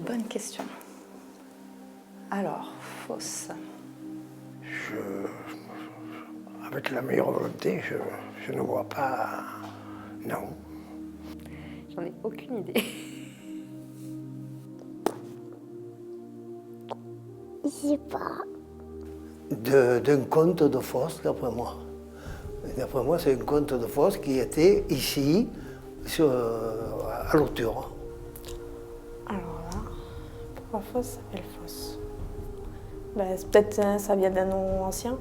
bonne question. Alors, fosse. Avec la meilleure volonté, je ne vois pas. Non. J'en ai aucune idée. Je sais pas. D'un conte de fosse, d'après moi. D'après moi, c'est un conte de fosse qui était ici, à l'auteur. Alors là, pourquoi fosse s'appelle fosse? Peut-être ça vient d'un nom ancien.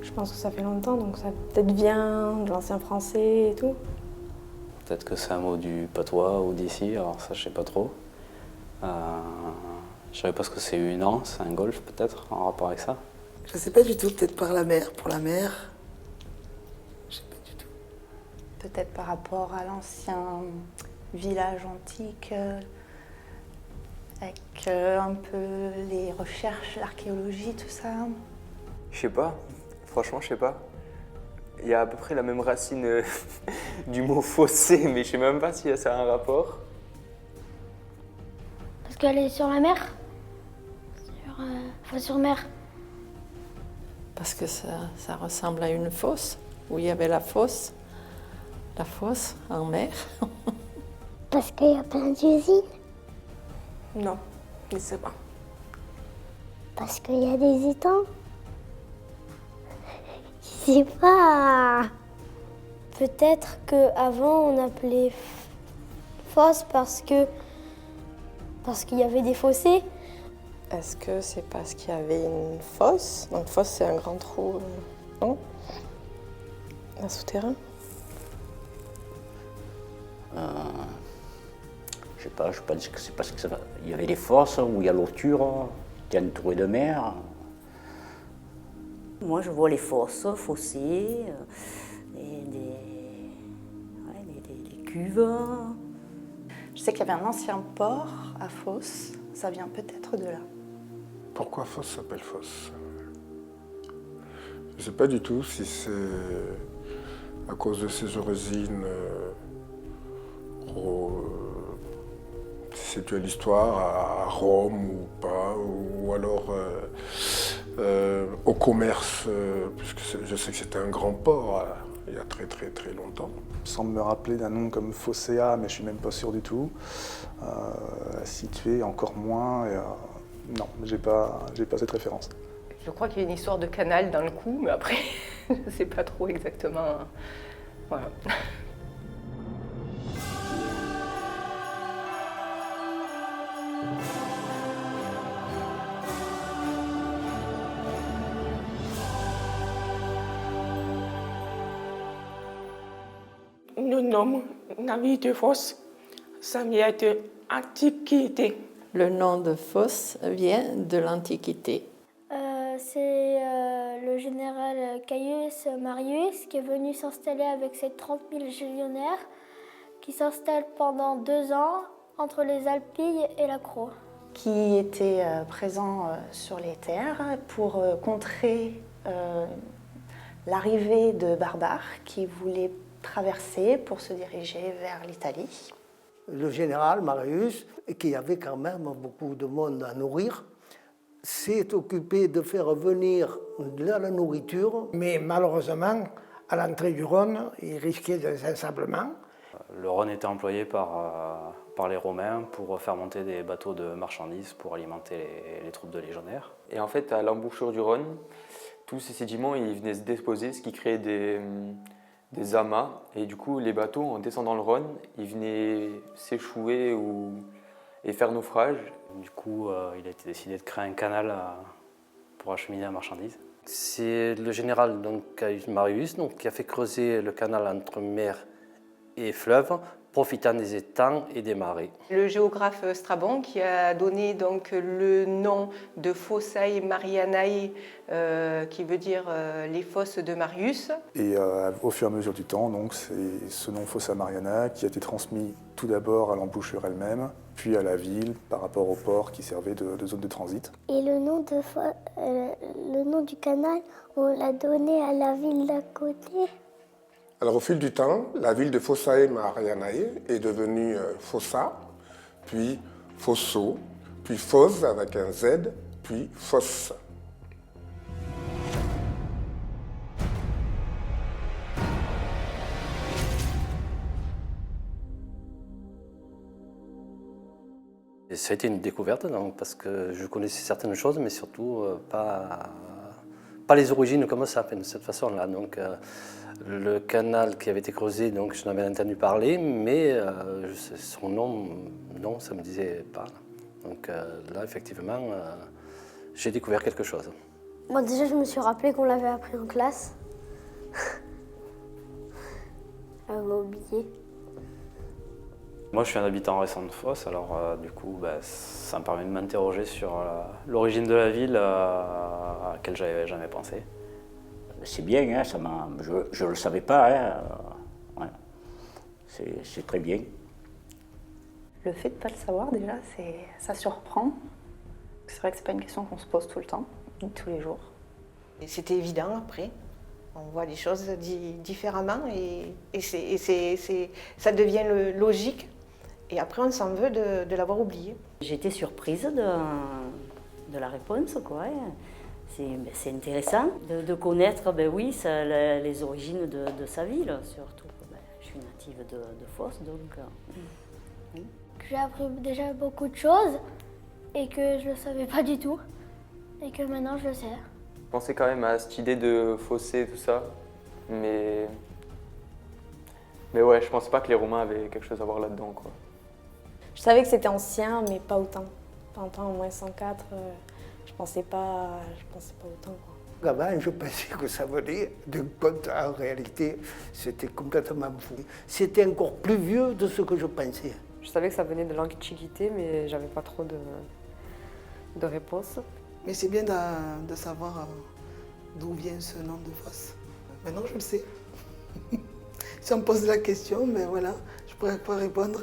Je pense que ça fait longtemps, donc ça peut-être vient de l'ancien français et tout. Peut-être que c'est un mot du patois ou d'ici, alors ça je sais pas trop. Je savais pas ce que c'est une anse, un golfe peut-être, en rapport avec ça. Je sais pas du tout, peut-être par la mer, pour la mer. Je sais pas du tout. Peut-être par rapport à l'ancien village antique, avec un peu les recherches, l'archéologie, tout ça. Je sais pas, franchement je sais pas. Il y a à peu près la même racine du mot fossé, mais je sais même pas si ça a un rapport. Parce qu'elle est sur la mer. Sur mer. Parce que ça ressemble à une fosse, où il y avait la fosse en mer. Parce qu'il y a plein d'usines. Non, je sais pas. Parce qu'il y a des étangs. Je sais pas. Peut-être qu'avant on appelait fosse parce qu'il y avait des fossés. Est-ce que c'est parce qu'il y avait une fosse? Donc fosse, c'est un grand trou, non? Un souterrain? Je sais pas dire que c'est parce qu'il y avait des fosses où il y a l'auture qui est entourée de mer. Moi, je vois les fosses, fossés, et des cuves. Je sais qu'il y avait un ancien port à Fosse, ça vient peut-être de là. Pourquoi fosse s'appelle fosse? Je ne sais pas du tout si c'est à cause de ses origines, si c'est dû à l'histoire, à Rome ou pas, ou alors au commerce, puisque je sais que c'était un grand port il y a très très très longtemps. Il semble me rappeler d'un nom comme Phocéa, mais je suis même pas sûr du tout. Situé encore moins. Non, j'ai pas cette référence. Je crois qu'il y a une histoire de canal dans le coup, mais après, je ne sais pas trop exactement. Voilà. Nous nommons la ville de fosse. Ça vient de Antiquité. Le nom de fosse vient de l'Antiquité. C'est le général Caius Marius qui est venu s'installer avec ses 30 000 légionnaires qui s'installent pendant 2 ans entre les Alpilles et la Croix. Qui était présent sur les terres pour contrer l'arrivée de barbares qui voulaient traverser pour se diriger vers l'Italie. Le général Marius, qui avait quand même beaucoup de monde à nourrir, s'est occupé de faire venir de la nourriture. Mais malheureusement, à l'entrée du Rhône, il risquait des ensablements. Le Rhône était employé par les Romains pour faire monter des bateaux de marchandises pour alimenter les troupes de légionnaires. Et en fait, à l'embouchure du Rhône, tous ces sédiments ils venaient se déposer, ce qui créait des amas. Et du coup, les bateaux, en descendant le Rhône, ils venaient s'échouer et faire naufrage. Du coup, il a été décidé de créer un canal pour acheminer la marchandise. C'est le général Caius Marius qui a fait creuser le canal entre mer et fleuve, profitant des étangs et des marais. Le géographe Strabon qui a donné donc le nom de Fossae Marianae, qui veut dire les fosses de Marius. Et au fur et à mesure du temps, donc, c'est ce nom Fossa Mariana qui a été transmis tout d'abord à l'embouchure elle-même, puis à la ville par rapport au port qui servait de zone de transit. Et le nom du canal, on l'a donné à la ville d'à côté. Alors au fil du temps, la ville de Fossae Marianae est devenue Fossa, puis Fosso, puis fosse avec un Z, puis fosse. Et ça a été une découverte donc, parce que je connaissais certaines choses, mais surtout pas les origines comme ça, de cette façon-là. Donc, le canal qui avait été creusé, donc, je n'avais entendu parler, mais son nom, non, ça ne me disait pas. Donc là, effectivement, j'ai découvert quelque chose. Moi, déjà, je me suis rappelé qu'on l'avait appris en classe. On m'a oublié. Moi, je suis un habitant récent de Fos, alors du coup, ça me permet de m'interroger sur l'origine de la ville à laquelle j'avais jamais pensé. C'est bien, hein, je ne le savais pas. Hein, ouais. C'est très bien. Le fait de ne pas le savoir, déjà, ça surprend. C'est vrai que ce n'est pas une question qu'on se pose tout le temps, ni tous les jours. Et c'était évident après. On voit les choses différemment et ça devient logique. Et après, on s'en veut de l'avoir oublié. J'ai été surprise de la réponse, quoi. C'est intéressant de connaître, oui, les origines de sa ville, surtout. Je suis native de Fos, donc... Oui. J'ai appris déjà beaucoup de choses et que je ne le savais pas du tout et que maintenant je le sais. Je pensais quand même à cette idée de fossé, tout ça, mais ouais, je pense pas que les Romains avaient quelque chose à voir là-dedans, quoi. Je savais que c'était ancien, mais pas autant. Pas autant, au moins 104, je pensais pas autant, quoi. Avant, je pensais que ça venait d'un conte. En réalité, c'était complètement fou. C'était encore plus vieux de ce que je pensais. Je savais que ça venait de l'Antiquité, mais j'avais pas trop de réponses. Mais c'est bien de savoir d'où vient ce nom de Fos. Maintenant, je le sais. Si on me pose la question, mais voilà, je pourrais pas répondre.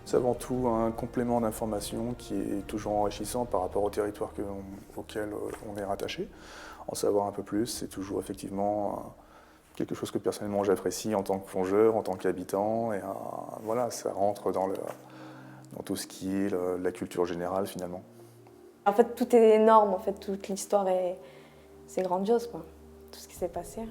C'est avant tout un complément d'information qui est toujours enrichissant par rapport au territoire auquel on est rattaché. En savoir un peu plus, c'est toujours effectivement quelque chose que personnellement j'apprécie en tant que plongeur, en tant qu'habitant. Et voilà, ça rentre dans tout ce qui est la culture générale finalement. En fait, tout est énorme, en fait, toute l'histoire c'est grandiose, quoi. Tout ce qui s'est passé.